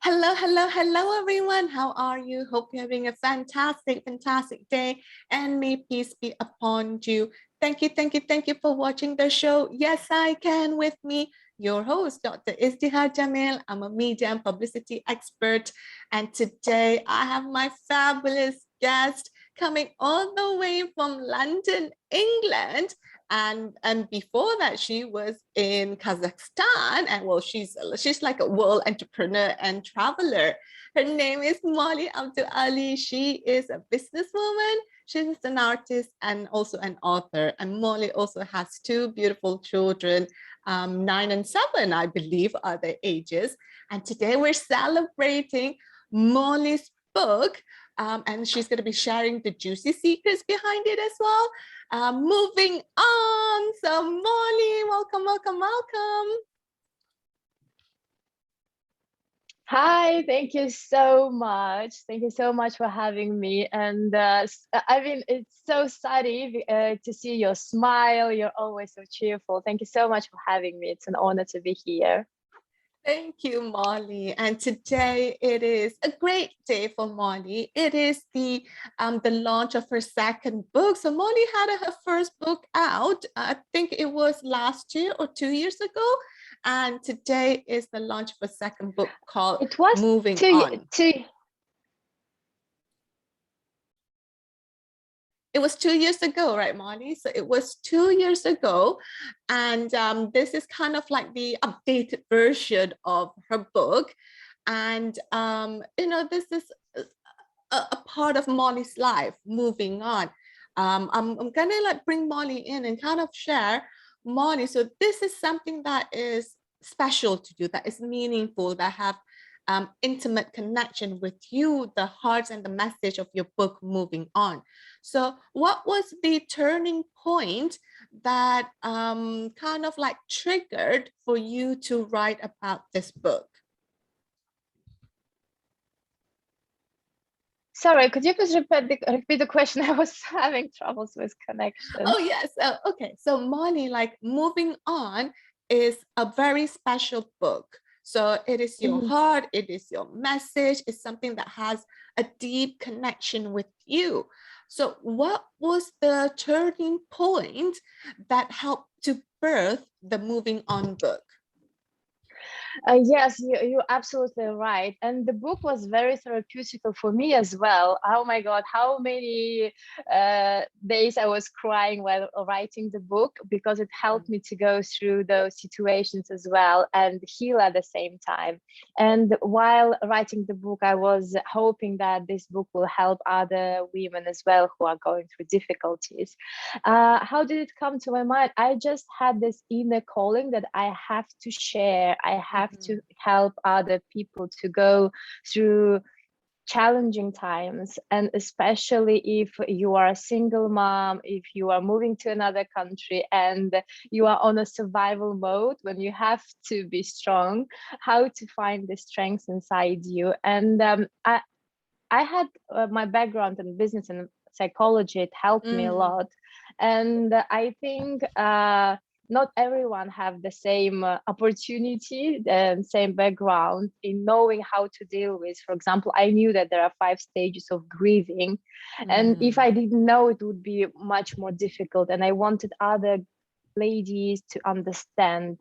Hello, hello, hello, everyone. How are you? Hope you're having a fantastic, fantastic day, and may peace be upon you. Thank you, thank you, thank you for watching the show. Yes, I can with me, your host, Dr. Izdihar Jamil. I'm a media and publicity expert, and today I have my fabulous guest coming all the way from London, England. And before that she was in Kazakhstan, and well, she's like a world entrepreneur and traveler. Her name is Molly Abduali. She is a businesswoman, she's an artist and also an author, and Molly also has two beautiful children, 9 and 7 I believe are their ages. And today we're celebrating Molly's book, and she's going to be sharing the juicy secrets behind it as well. Moving on. So Molly, welcome, welcome, welcome. Hi, thank you so much. Thank you so much for having me. And I mean, it's so sunny to see your smile. You're always so cheerful. Thank you so much for having me. It's an honor to be here. Thank you, Molly. And today it is a great day for Molly. It is the launch of her second book. So Molly had her first book out, I think it was last year or 2 years ago. And today is the launch of a second book called It was Moving two, On. two, It was 2 years ago, right, Molly? So it was 2 years ago. And this is kind of like the updated version of her book. And, this is a part of Molly's life moving on. I'm going to like bring Molly in and kind of share Molly. So this is something that is special to you, that is meaningful, that have intimate connection with you, the heart and the message of your book, Moving On. So what was the turning point that kind of like triggered for you to write about this book? Sorry, could you please repeat the question? I was having troubles with connection. Oh, yes. Okay. So Molly, like Moving On is a very special book. So it is your heart, it is your message, it's something that has a deep connection with you. So what was the turning point that helped to birth the Moving On book? Yes, you're absolutely right. And the book was very therapeutical for me as well. Oh my God, how many days I was crying while writing the book, because it helped me to go through those situations as well and heal at the same time. And while writing the book, I was hoping that this book will help other women as well who are going through difficulties. How did it come to my mind? I just had this inner calling that I have to share. I have to help other people to go through challenging times, and especially if you are a single mom, if you are moving to another country and you are on a survival mode, when you have to be strong, how to find the strength inside you. And I had my background in business and psychology. It helped me a lot. And I think not everyone have the same opportunity and same background in knowing how to deal with. For example, I knew that there are 5 stages of grieving. And if I didn't know, it would be much more difficult. And I wanted other ladies to understand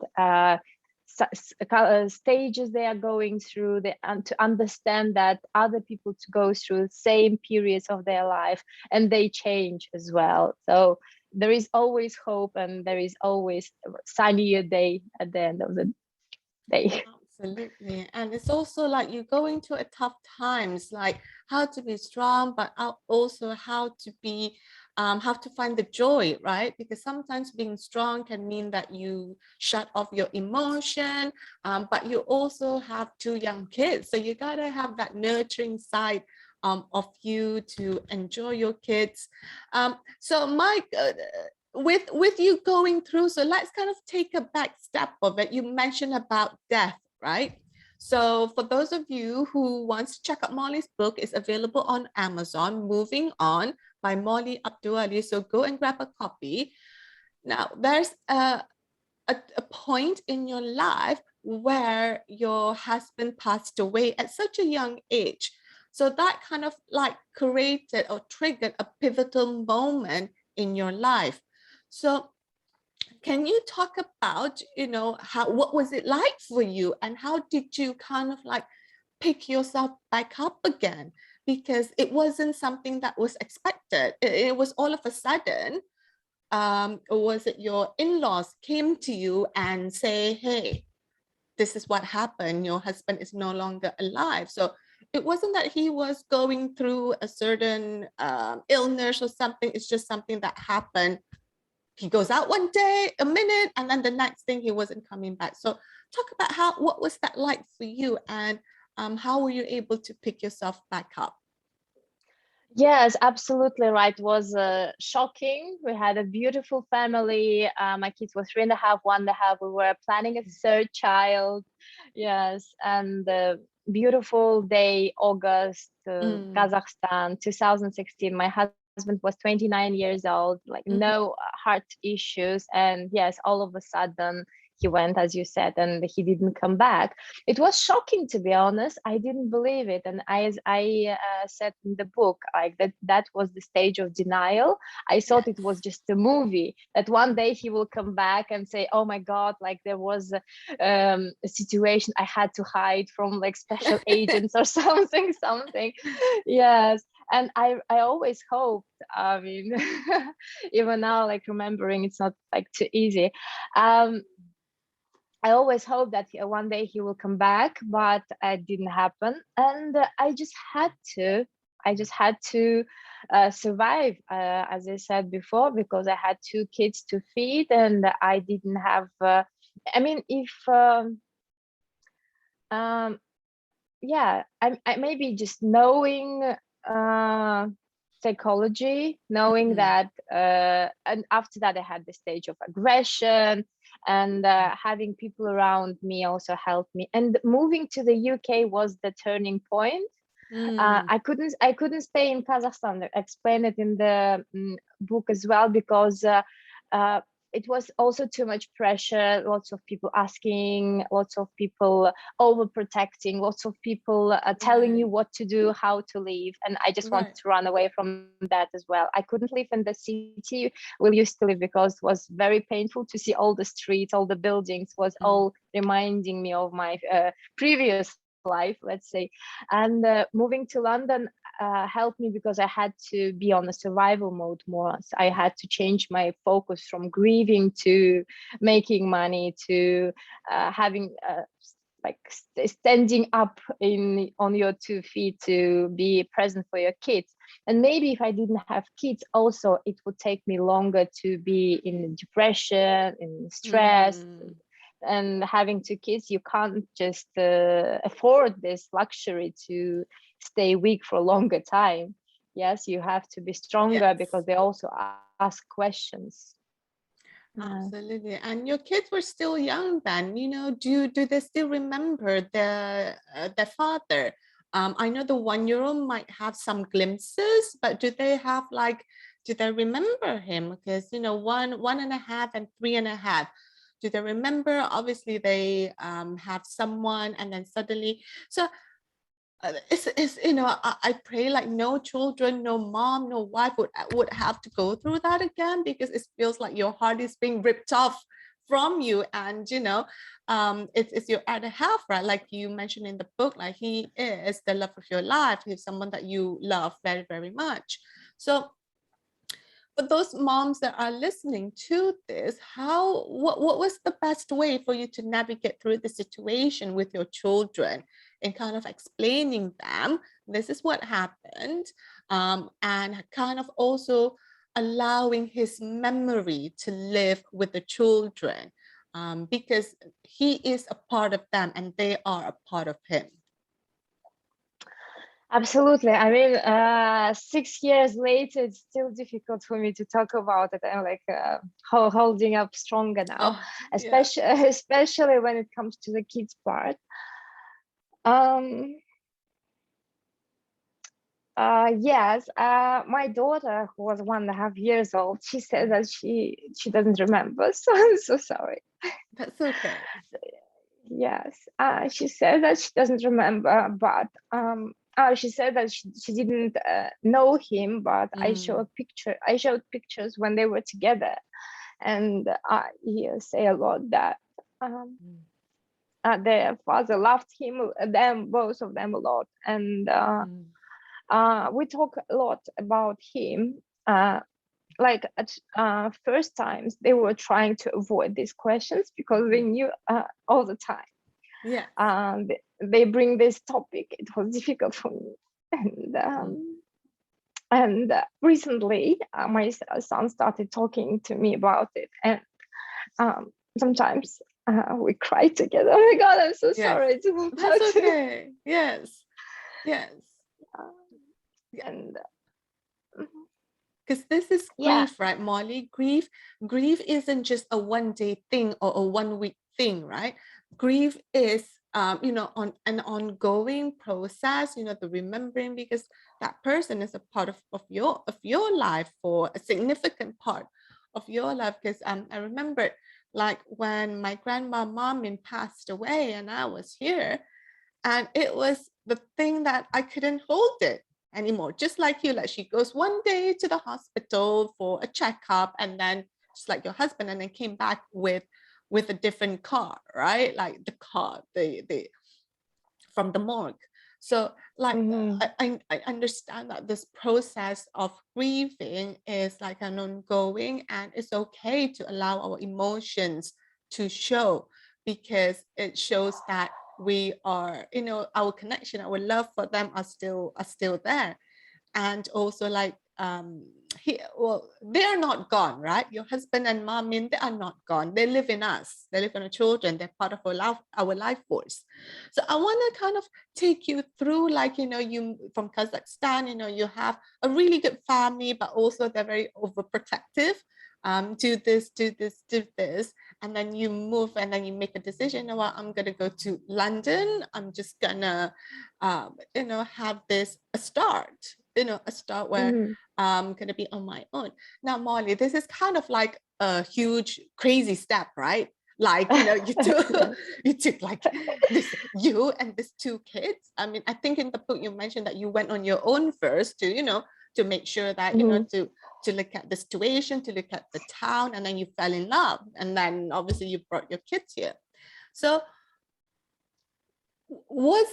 stages they are going through, and to understand that other people to go through the same periods of their life, and they change as well. So there is always hope, and there is always a sunnier day at the end of the day. Absolutely. And it's also like you go into a tough times, like how to be strong, but also how to be how to find the joy, right? Because sometimes being strong can mean that you shut off your emotion, but you also have 2 young kids. So you gotta have that nurturing side of you to enjoy your kids. So Mike, with you going through, so let's kind of take a back step of it. You mentioned about death, right? So for those of you who wants to check out Molly's book, it's available on Amazon, Moving On by Molly Abduali. So go and grab a copy. Now, there's a point in your life where your husband passed away at such a young age. So that kind of like created or triggered a pivotal moment in your life. So can you talk about, how, what was it like for you, and how did you kind of like pick yourself back up again? Because it wasn't something that was expected. It was all of a sudden. Or was it your in-laws came to you and say, hey, this is what happened, your husband is no longer alive? So it wasn't that he was going through a certain illness or something. It's just something that happened. He goes out one day, a minute, and then the next thing he wasn't coming back. So talk about what was that like for you, and how were you able to pick yourself back up? Yes, absolutely right. It was shocking. We had a beautiful family. My kids were 3.5, 1.5. We were planning a third child. Yes, and the beautiful day, August, Kazakhstan, 2016. My husband was 29 years old, like no heart issues. And yes, all of a sudden, he went, as you said, and he didn't come back. It was shocking, to be honest. I didn't believe it, and as I said in the book, like that was the stage of denial. I thought it was just a movie, that one day he will come back and say, oh my god, like there was a situation I had to hide from, like special agents or something. Yes. And I always hoped, I mean, even now, like remembering, it's not like too easy. I always hope that one day he will come back, but it didn't happen. And I just had to survive, as I said before, because I had 2 kids to feed, and I didn't have, I mean, if, yeah, I maybe just knowing psychology, knowing that, and after that I had the stage of aggression, and having people around me also helped me. And moving to the UK was the turning point. I couldn't stay in Kazakhstan. I explain it in the book as well, because it was also too much pressure, lots of people asking, lots of people overprotecting, lots of people telling you what to do, how to live. And I just wanted to run away from that as well. I couldn't live in the city we used to live, because it was very painful to see all the streets, all the buildings, was all reminding me of my previous life, let's say. And moving to London helped me, because I had to be on a survival mode more. So I had to change my focus from grieving to making money to having like standing up on your 2 feet to be present for your kids. And maybe if I didn't have kids also, it would take me longer to be in depression, in stress. And having 2 kids, you can't just afford this luxury to stay weak for a longer time. Yes, you have to be stronger, because they also ask questions. Absolutely. And your kids were still young then, do they still remember their father? I know the 1-year-old might have some glimpses, but do they remember him? Because, 1.5 and 3.5, do they remember? Obviously they have someone, and then suddenly, so it's I pray like no children, no mom, no wife would have to go through that again, because it feels like your heart is being ripped off from you. And it's your other half, right? Like you mentioned in the book, like he is the love of your life. He's someone that you love very, very much. So for those moms that are listening to this, what was the best way for you to navigate through the situation with your children, and kind of explaining them this is what happened, and kind of also allowing his memory to live with the children, because he is a part of them and they are a part of him? Absolutely. I mean, 6 years later, it's still difficult for me to talk about it. I'm like holding up stronger now, especially when it comes to the kids part. Yes, my daughter, who was 1.5 years old, she said that she doesn't remember. So I'm so sorry. That's okay. Yes, she said that she doesn't remember, but she said that she didn't know him, but I showed pictures when they were together, and he say a lot that their father loved both of them a lot, and we talk a lot about him. Like at first times they were trying to avoid these questions because they knew all the time. Yeah. They bring this topic. It was difficult for me, and recently my son started talking to me about it, and sometimes we cry together. Oh my God, I'm so sorry. That's okay. Yes. And because this is grief, right, Molly? Grief isn't just a one-day thing or a one-week thing, right? Grief is on an ongoing process, the remembering, because that person is a part of your life, for a significant part of your life. Because I remember, like, when my grandma Mamin passed away and I was here, and it was the thing that I couldn't hold it anymore. Just like you, like, she goes one day to the hospital for a checkup, and then just like your husband, and then came back with a different car, right? Like the car, the from the morgue. So like I understand that this process of grieving is like an ongoing, and it's okay to allow our emotions to show, because it shows that we are, our connection, our love for them are still there. And also, like, they are not gone, right? Your husband and mom, they are not gone. They live in us. They live in our children. They're part of our life force. So I want to kind of take you through, like, you from Kazakhstan, you have a really good family, but also they're very overprotective. Do this, and then you move, and then you make a decision. Well, I'm gonna go to London. I'm just gonna, have this a start where I'm gonna be on my own. Now, Molly, this is kind of like a huge, crazy step, right? Like, you took like this, you and these two kids. I mean, I think in the book you mentioned that you went on your own first to make sure that, to look at the situation, to look at the town, and then you fell in love. And then obviously you brought your kids here. So what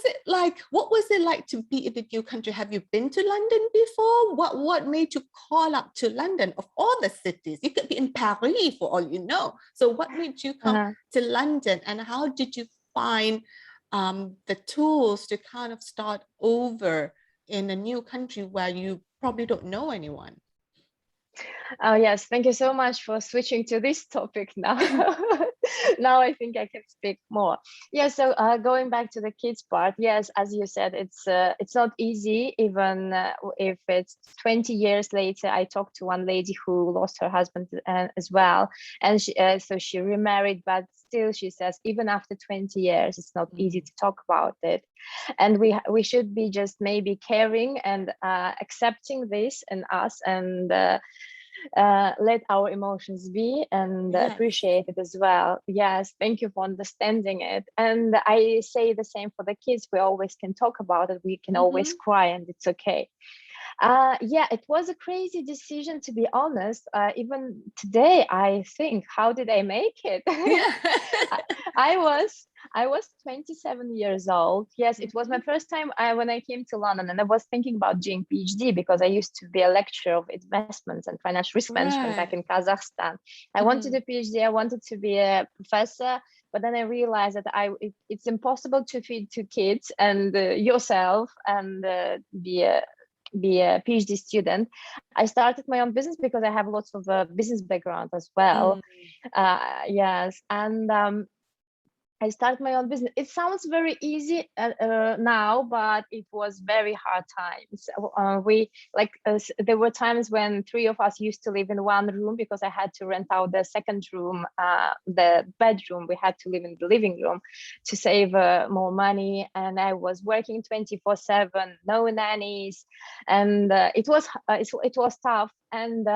was it like to be in the new country? Have you been to London before? What made you call up to London of all the cities? You could be in Paris for all you know. So what made you come to London, and how did you find the tools to kind of start over in a new country where you probably don't know anyone? Oh, yes. Thank you so much for switching to this topic now. Now I think I can speak more. Yeah, so going back to the kids part, yes, as you said, it's not easy, even if it's 20 years later. I talked to one lady who lost her husband as well, and so she remarried, but still she says even after 20 years, it's not easy to talk about it. And we should be just maybe caring and accepting this in us, and let our emotions be, and appreciate it as well. Yes, thank you for understanding it. And I say the same for the kids. We always can talk about it. We can always cry, and it's okay. Yeah, it was a crazy decision, to be honest. Even today I think, how did I make it? I was 27 years old. Yes, it was my first time when I came to London, and I was thinking about doing PhD because I used to be a lecturer of investments and financial risk management back in Kazakhstan. I wanted a PhD. I wanted to be a professor, but then I realized that it's impossible to feed two kids and yourself and be a PhD student. I started my own business because I have lots of business background as well. Yes, and I started my own business. It sounds very easy now, but it was very hard times. There were times when three of us used to live in one room because I had to rent out the second room, the bedroom. We had to live in the living room to save more money. And I was working 24/7, no nannies, and it was tough. And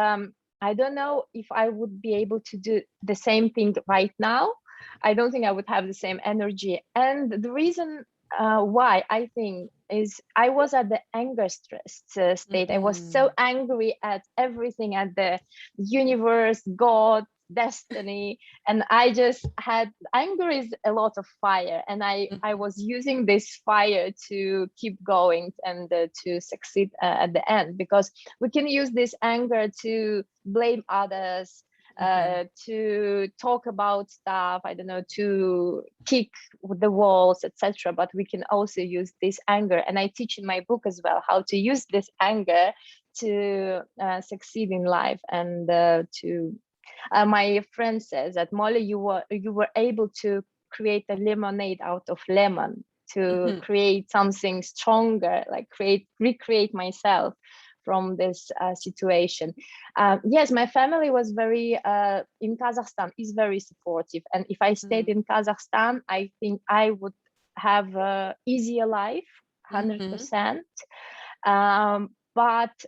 I don't know if I would be able to do the same thing right now. I don't think I would have the same energy. And the reason why I think is I was at the anger stressed state. I was so angry at everything, at the universe, God, destiny, and I just had, anger is a lot of fire, and I was using this fire to keep going and to succeed at the end, because we can use this anger to blame others, to talk about stuff, I don't know, to kick the walls, etc. But we can also use this anger, and I teach in my book as well how to use this anger to succeed in life. And to my friend says that, Molly, you were able to create a lemonade out of lemon, to create something stronger, like recreate myself from this situation. Yes, my family was very, in Kazakhstan, is very supportive. And if I stayed in Kazakhstan, I think I would have a easier life, 100%. But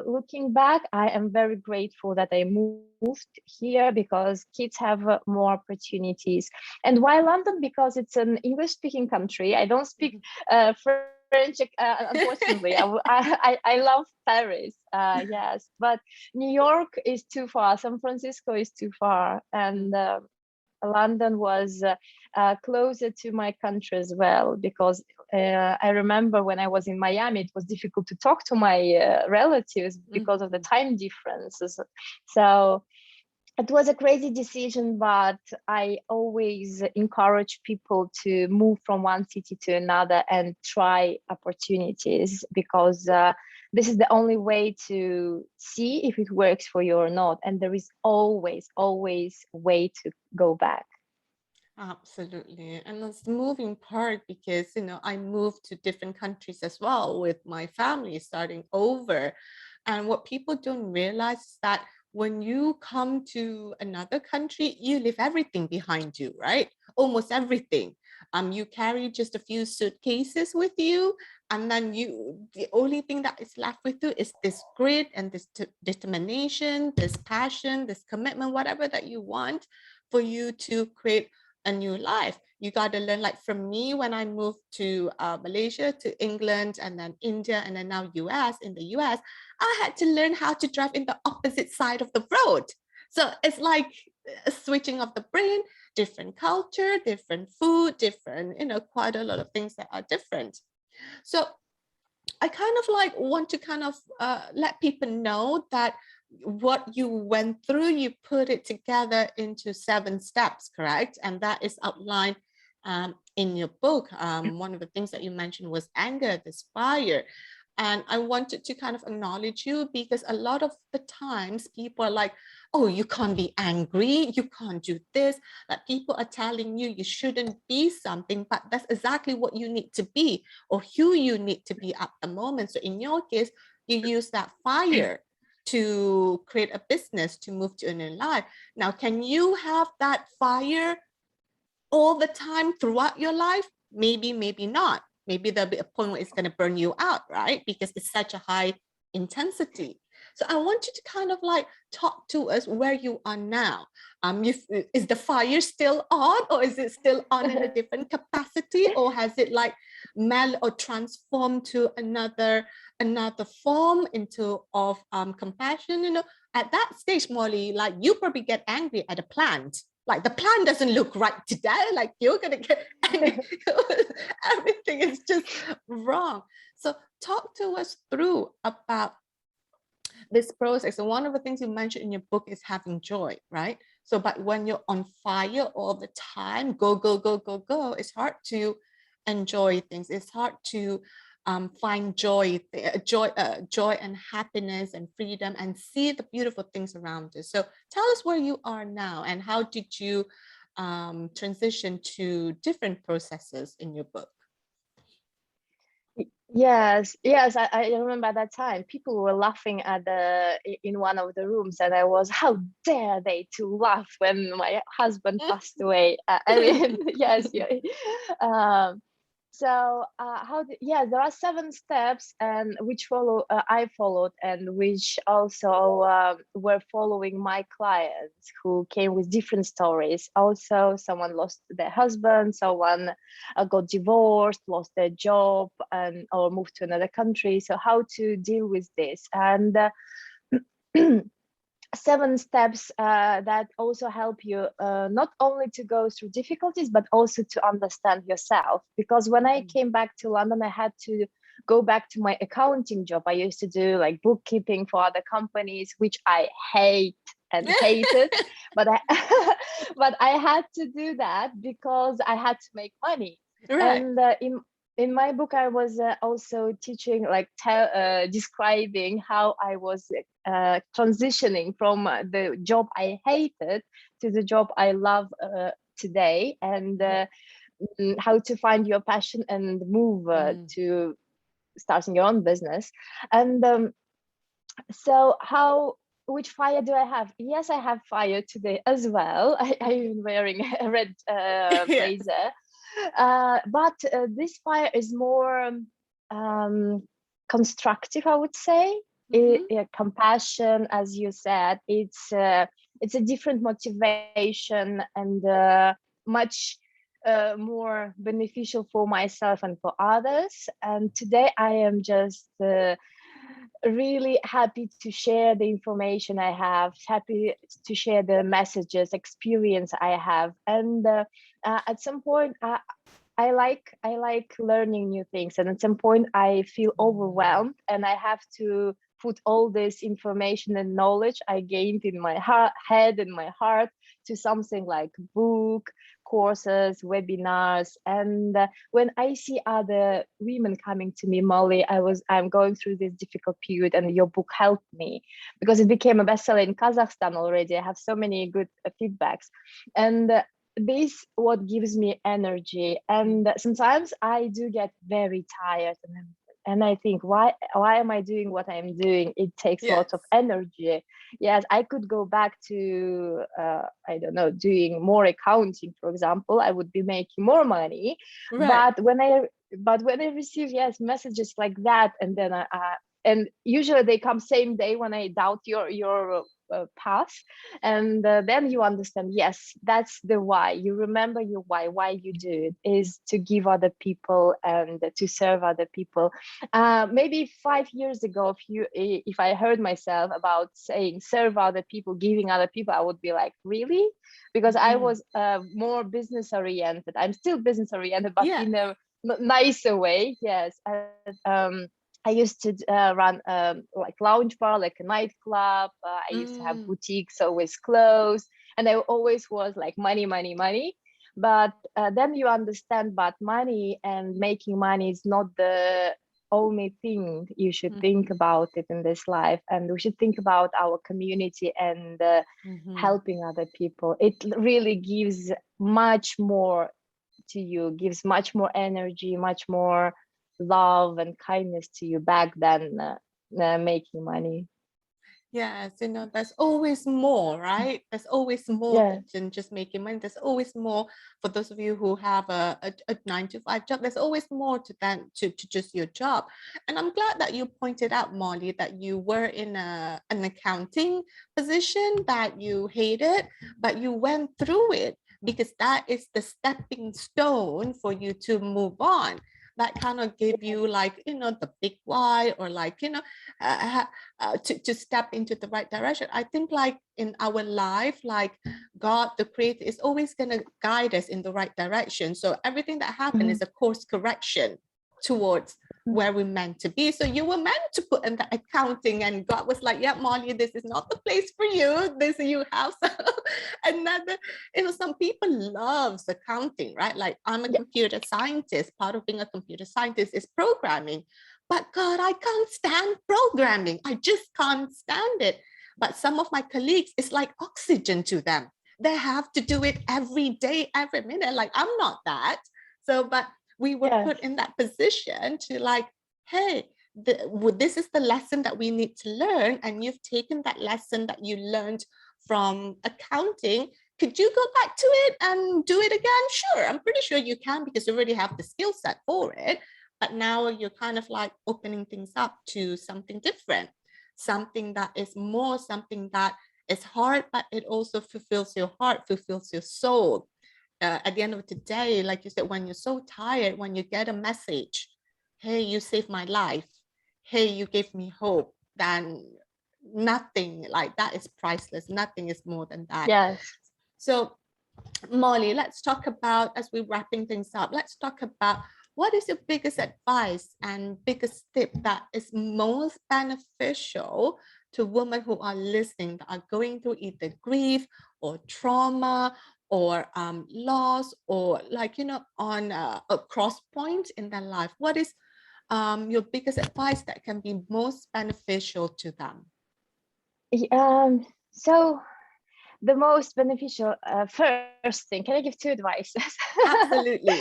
looking back, I am very grateful that I moved here, because kids have more opportunities. And why London? Because it's an English-speaking country. I don't speak French, unfortunately. I love Paris, yes, but New York is too far. San Francisco is too far, and London was closer to my country as well, because I remember when I was in Miami, it was difficult to talk to my relatives because of the time differences. So it was a crazy decision, but I always encourage people to move from one city to another and try opportunities, because this is the only way to see if it works for you or not. And there is always a way to go back. Absolutely. And it's the moving part, because, I moved to different countries as well with my family, starting over. And what people don't realize is that when you come to another country, you leave everything behind you, right? Almost everything. You carry just a few suitcases with you, and then the only thing that is left with you is this grit and this determination, this passion, this commitment, whatever that you want, for you to create a new life. You got to learn, like from me, when I moved to Malaysia, to England, and then India, and then now US. In the US, I had to learn how to drive in the opposite side of the road. So it's like a switching of the brain, different culture, different food, different, quite a lot of things that are different. So I kind of like want to kind of let people know that what you went through, you put it together into 7 steps, correct? And that is outlined in your book. One of the things that you mentioned was anger, this fire. And I wanted to kind of acknowledge you, because a lot of the times people are like, oh, you can't be angry, you can't do this. Like people are telling you you shouldn't be something, but that's exactly what you need to be, or who you need to be at the moment. So in your case, you use that fire to create a business, to move to a new life. Now, can you have that fire all the time throughout your life? Maybe, maybe not. Maybe there'll be a point where it's going to burn you out, right? Because it's such a high intensity. So I want you to kind of like talk to us where you are now. Is the fire still on, or is it still on in a different capacity, or has it like meld or transformed to another form into of compassion? At that stage, Molly, like you probably get angry at a plant. Like the plan doesn't look right today, like you're gonna get angry. Everything is just wrong. So talk to us through about this process. So one of the things you mentioned in your book is having joy, right? So but when you're on fire all the time, go, it's hard to enjoy things. It's hard to find joy and happiness and freedom, and see the beautiful things around us. So tell us where you are now, and how did you transition to different processes in your book? Yes, I remember that time. People were laughing in one of the rooms, and I was, how dare they to laugh when my husband passed away? I mean, yes, yeah. So there are 7 steps, and which I followed, and which also were following my clients who came with different stories. Also, someone lost their husband, someone got divorced, lost their job, and or moved to another country. So how to deal with this, and 7 steps that also help you not only to go through difficulties, but also to understand yourself. Because when I came back to London, I had to go back to my accounting job. I used to do like bookkeeping for other companies, which I hate and hated, but but I had to do that because I had to make money. Right. And in my book, I was also teaching, like describing how I was transitioning from the job I hated to the job I love today, and how to find your passion and move to starting your own business. And so which fire do I have? Yes, I have fire today as well. I'm wearing a red Yeah. blazer. But this fire is more constructive, I would say. Compassion, as you said, it's a different motivation, and much more beneficial for myself and for others. And today I am just really happy to share the information I have, happy to share the messages, experience I have. And at some point, I like learning new things, and at some point I feel overwhelmed, and I have to put all this information and knowledge I gained in my head and my heart to something like book, courses, webinars. And when I see other women coming to me, Molly, I'm going through this difficult period, and your book helped me because it became a bestseller in Kazakhstan already. I have so many good feedbacks, and this what gives me energy. And sometimes I do get very tired, and I think, why am I doing what I'm doing? It takes a Yes. lot of energy. Yes, I could go back to I don't know, doing more accounting, for example. I would be making more money. Right. But when I receive, yes, messages like that, and then and usually they come same day when I doubt your path, and then you understand, yes, that's the why. You remember your why you do it is to give other people and to serve other people. Maybe 5 years ago, if I heard myself about saying serve other people, giving other people, I would be like, really? Because I was more business oriented. I'm still business oriented, but Yeah. in a nicer way. Yes. I used to run like lounge bar, like a nightclub. I used to have boutiques always closed, and I always was like money, money, money. But then you understand, but money and making money is not the only thing you should think about it in this life, and we should think about our community and helping other people. It really gives much more to you, gives much more energy, much more love and kindness to you back than making money. Yes, there's always more, right? There's always more Yeah. than just making money. There's always more for those of you who have a 9 to 5 job. There's always more to that to just your job. And I'm glad that you pointed out, Molly, that you were in an accounting position that you hated, but you went through it because that is the stepping stone for you to move on. That kind of give you like, the big why, or like, uh, to step into the right direction. I think like in our life, like God, the creator, is always going to guide us in the right direction. So everything that happened is a course correction towards where we're meant to be. So you were meant to put in the accounting, and God was like, yeah, Molly, this is not the place for you. This you have another, some people loves accounting, right? Like I'm a Yeah. computer scientist. Part of being a computer scientist is programming. But God, I can't stand programming. I just can't stand it. But some of my colleagues, it's like oxygen to them. They have to do it every day, every minute. Like I'm not that. So, but we were Yes. put in that position to like, hey, this is the lesson that we need to learn. And you've taken that lesson that you learned from accounting could you go back to it and do it again? Sure, I'm pretty sure you can because you already have the skill set for it. But now you're kind of like opening things up to something different, something that is more, something that is hard, but it also fulfills your heart, fulfills your soul. At the end of the day, like you said, when you're so tired, when you get a message, hey, you saved my life, hey, you gave me hope, then nothing like that is priceless. Nothing is more than that. Yes. So, Molly, let's talk about, as we're wrapping things up, let's talk about what is your biggest advice and biggest tip that is most beneficial to women who are listening, that are going through either grief or trauma or loss, or like, on a cross point in their life? What is your biggest advice that can be most beneficial to them? So the most beneficial, first thing, can I give 2 advices? Absolutely.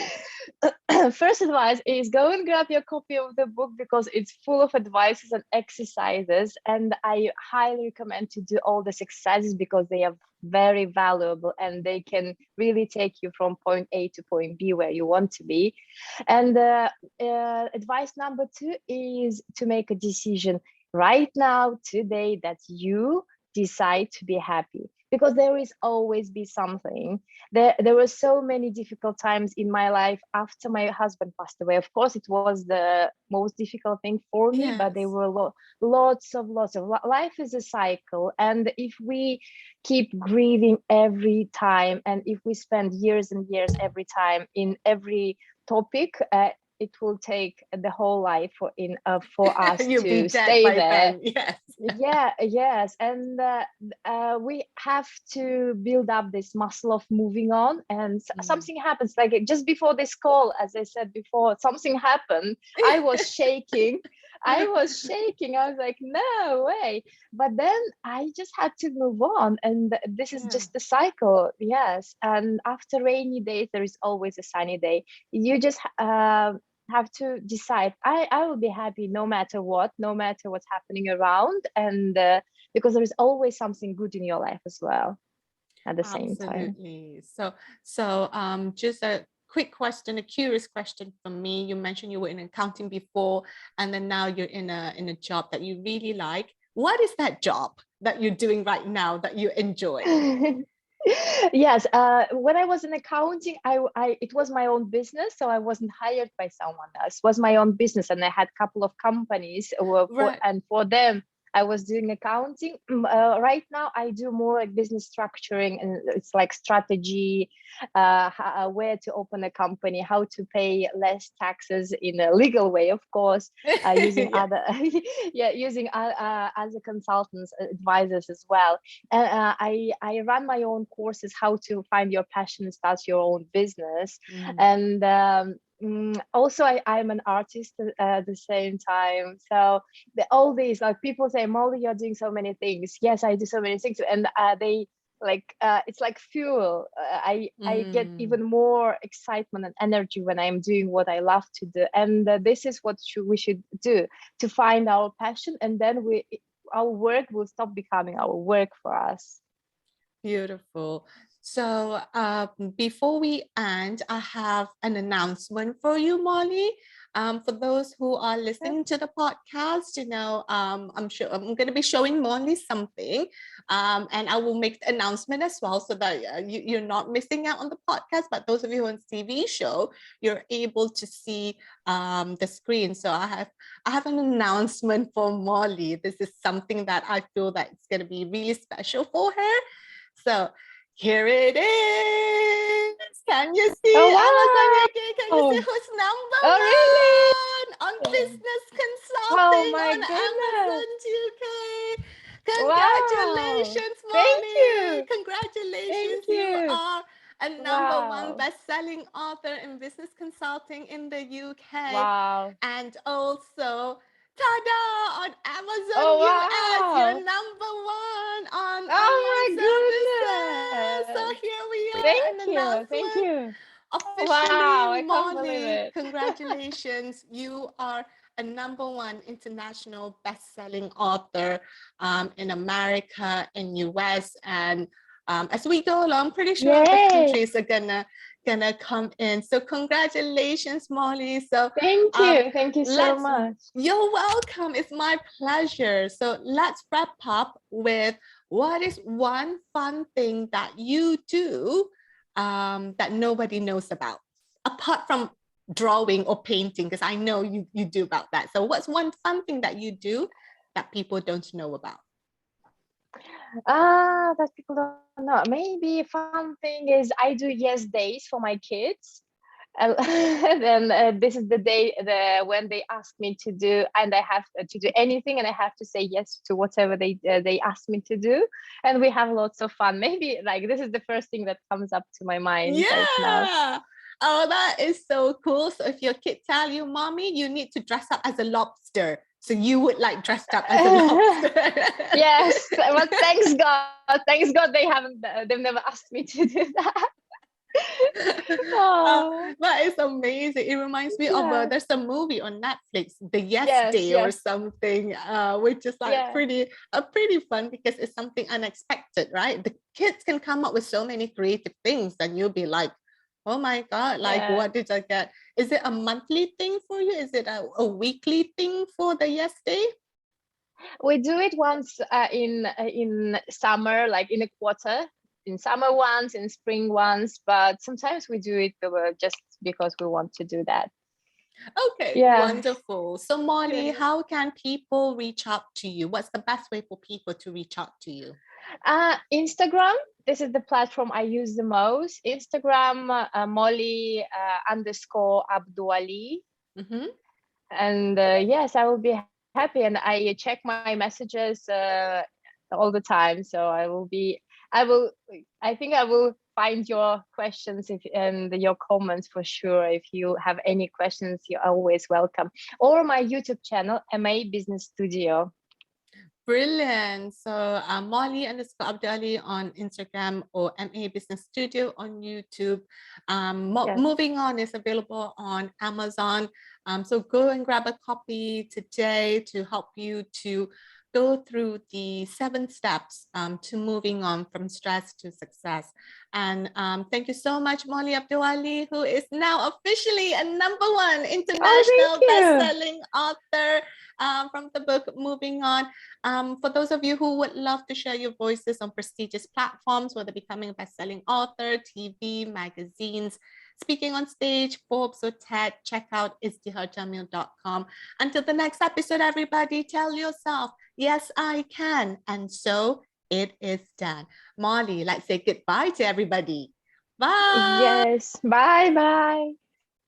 First advice is go and grab your copy of the book, because it's full of advices and exercises, and I highly recommend to do all these exercises because they are very valuable and they can really take you from point A to point B where you want to be. And advice number 2 is to make a decision right now, today, that you decide to be happy, because there is always be something. There were so many difficult times in my life after my husband passed away. Of course, it was the most difficult thing for me, but there Yes. were lots of life is a cycle, and if we keep grieving every time, and if we spend years and years every time in every topic, it will take the whole life for us You'll be to dead stay by there. then. Yes. Yes, and we have to build up this muscle of moving on. And something happens, like just before this call, as I said before, something happened. I was shaking. I was like, no way. But then I just had to move on, and this is just the cycle. Yes, and after rainy days, there is always a sunny day. You just have to decide, I will be happy no matter what, no matter what's happening around, and because there is always something good in your life as well at the same time. Absolutely. So just a quick question, a curious question from me. You mentioned you were in accounting before, and then now you're in a job that you really like. What is that job that you're doing right now that you enjoy? Yes, when I was in accounting, it was my own business, so I wasn't hired by someone else. It was my own business, and I had a couple of companies, Right. and for them I was doing accounting. Right now I do more like business structuring, and it's like strategy, where to open a company, how to pay less taxes in a legal way, of course, using Yeah. other using other consultants, advisors as well. And I run my own courses, how to find your passion and start your own business. And also I'm an artist at the same time. So all these, like, people say, Molly, you're doing so many things. Yes, I do so many things, and they like it's like fuel. I get even more excitement and energy when I'm doing what I love to do, and this is what we should do, to find our passion, and then our work will stop becoming our work for us. Beautiful. So before we end, I have an announcement for you, Molly. For those who are listening to the podcast, I'm sure I'm going to be showing Molly something, and I will make the announcement as well, so that you're not missing out on the podcast. But those of you on TV show, you're able to see the screen. So I have an announcement for Molly. This is something that I feel that it's going to be really special for her. So here it is. Can you see Oh, Amazon wow. UK? Can you see who's number Oh, really? one on business Oh consulting my on goodness. Amazon UK? Wow. Congratulations, Thank Molly. you. Thank Congratulations. You you. are a number one Wow. best-selling author in business consulting in the UK. Wow. And also, ta-da, on Amazon Oh, US, you're wow. number one on Oh online my services. So goodness. here we are, Thank an you. Thank announcement. you. Officially, Wow. I can't believe Molly, it. congratulations. You are a number one international best-selling author in America, in US, and as we go along. I'm pretty sure the countries are gonna come in. So congratulations, Molly. So Thank you so much. You're welcome. It's my pleasure. So let's wrap up with, what is one fun thing that you do that nobody knows about, apart from drawing or painting, because I know you do about that. So what's one fun thing that you do that people don't know about? That people don't know. Maybe fun thing is I do yes days for my kids. Then this is the day when they ask me to do, and I have to do anything, and I have to say yes to whatever they ask me to do, and we have lots of fun. Maybe like this is the first thing that comes up to my mind right now. Oh, that is so cool. So if your kid tell you, mommy, you need to dress up as a lobster, so you would like dressed up as a lobster. Yes, well, thanks God they've never asked me to do that. That is amazing. It reminds me of there's a movie on Netflix, The Yes Day or something, which is like pretty fun, because it's something unexpected, right? The kids can come up with so many creative things, and you'll be like, oh my God, like what did I get? Is it a monthly thing for you? Is it a weekly thing for the Yes Day? We do it once in summer, like in a quarter. In summer once, in spring once, but sometimes we do it just because we want to do that. Okay, wonderful. So Molly, how can people reach out to you? What's the best way for people to reach out to you? Instagram. This is the platform I use the most. Instagram, Molly _Abduali. And yes, I will be happy, and I check my messages all the time. So I think I will find your questions and your comments for sure. If you have any questions, you're always welcome. Or my YouTube channel, MA Business Studio. Brilliant. So Molly _Abduali on Instagram, or MA Business Studio on YouTube. Moving On is available on Amazon. So go and grab a copy today to help you to go through the 7 steps to moving on from stress to success. And thank you so much, Molly Abduali, who is now officially a #1 international best-selling author from the book Moving On. For those of you who would love to share your voices on prestigious platforms, whether becoming a best-selling author, TV, magazines, speaking on stage, Forbes or TED, check out izdiharjamil.com. Until the next episode, everybody, tell yourself, yes, I can. And so it is done. Molly, let's say goodbye to everybody. Bye. Yes. Bye.